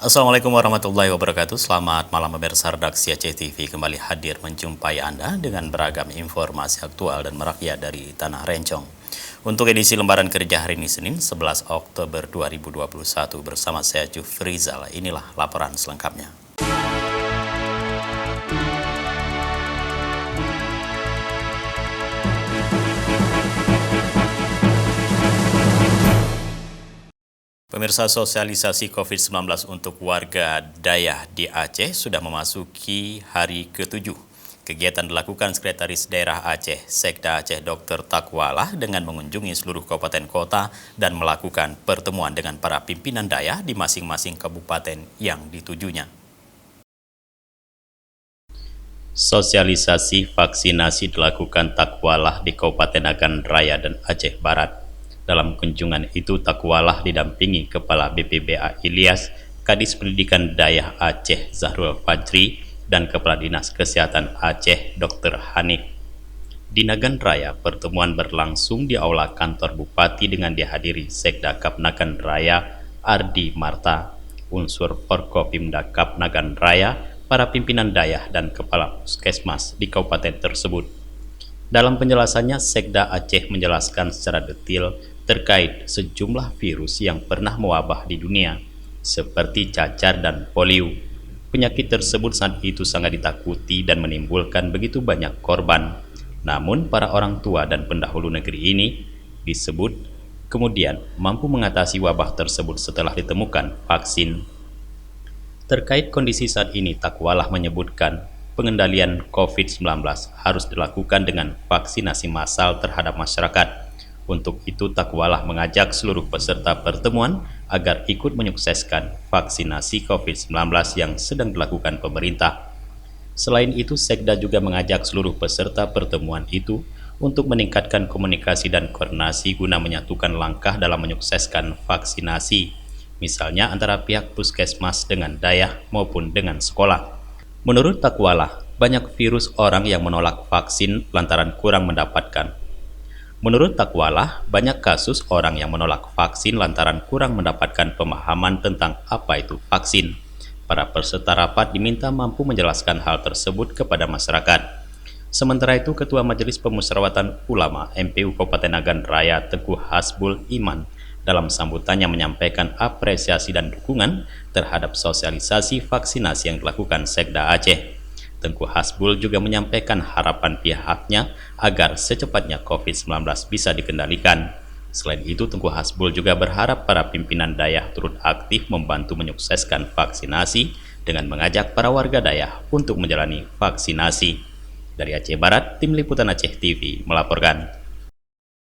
Assalamualaikum warahmatullahi wabarakatuh. Selamat malam pemirsa redaksi Aceh TV kembali hadir menjumpai Anda dengan beragam informasi aktual dan merakyat dari Tanah Rencong. Untuk edisi lembaran kerja hari ini Senin 11 Oktober 2021 bersama saya Jufrizal. Inilah laporan selengkapnya. Pemirsa, sosialisasi COVID-19 untuk warga Dayah di Aceh sudah memasuki hari ke-7. Kegiatan dilakukan Sekretaris Daerah Aceh, Sekda Aceh Dr. Takwalah dengan mengunjungi seluruh kabupaten kota dan melakukan pertemuan dengan para pimpinan Dayah di masing-masing kabupaten yang ditujunya. Sosialisasi vaksinasi dilakukan Takwalah di Kabupaten Nagan Raya dan Aceh Barat. Dalam kunjungan itu, Takwalah didampingi Kepala BPBA Ilyas, Kadis Pendidikan Dayah Aceh Zahrul Fajri, dan Kepala Dinas Kesehatan Aceh Dr. Hanif. Di Nagan Raya, pertemuan berlangsung di Aula Kantor Bupati dengan dihadiri Sekda Kap Nagan Raya Ardi Marta, unsur Forkopimda Kap Nagan Raya, para pimpinan Dayah dan Kepala Puskesmas di kabupaten tersebut. Dalam penjelasannya, Sekda Aceh menjelaskan secara detail terkait sejumlah virus yang pernah mewabah di dunia, seperti cacar dan polio. Penyakit tersebut saat itu sangat ditakuti dan menimbulkan begitu banyak korban. Namun, para orang tua dan pendahulu negeri ini disebut kemudian mampu mengatasi wabah tersebut setelah ditemukan vaksin. Terkait kondisi saat ini, Takwalah menyebutkan pengendalian COVID-19 harus dilakukan dengan vaksinasi massal terhadap masyarakat. Untuk itu, Takwalah mengajak seluruh peserta pertemuan agar ikut menyukseskan vaksinasi COVID-19 yang sedang dilakukan pemerintah. Selain itu, Sekda juga mengajak seluruh peserta pertemuan itu untuk meningkatkan komunikasi dan koordinasi guna menyatukan langkah dalam menyukseskan vaksinasi, misalnya antara pihak puskesmas dengan Dayah maupun dengan sekolah. Menurut Takwalah, banyak virus orang yang menolak vaksin lantaran kurang mendapatkan. Menurut Takwalah, banyak kasus orang yang menolak vaksin lantaran kurang mendapatkan pemahaman tentang apa itu vaksin. Para peserta rapat diminta mampu menjelaskan hal tersebut kepada masyarakat. Sementara itu, Ketua Majelis Pemusyawaratan Ulama MPU Kabupaten Nagan Raya Tengku Hasbul Iman dalam sambutannya menyampaikan apresiasi dan dukungan terhadap sosialisasi vaksinasi yang dilakukan Sekda Aceh. Tengku Hasbul juga menyampaikan harapan pihaknya agar secepatnya COVID-19 bisa dikendalikan. Selain itu, Tengku Hasbul juga berharap para pimpinan Dayah turut aktif membantu menyukseskan vaksinasi dengan mengajak para warga Dayah untuk menjalani vaksinasi. Dari Aceh Barat, Tim Liputan Aceh TV melaporkan.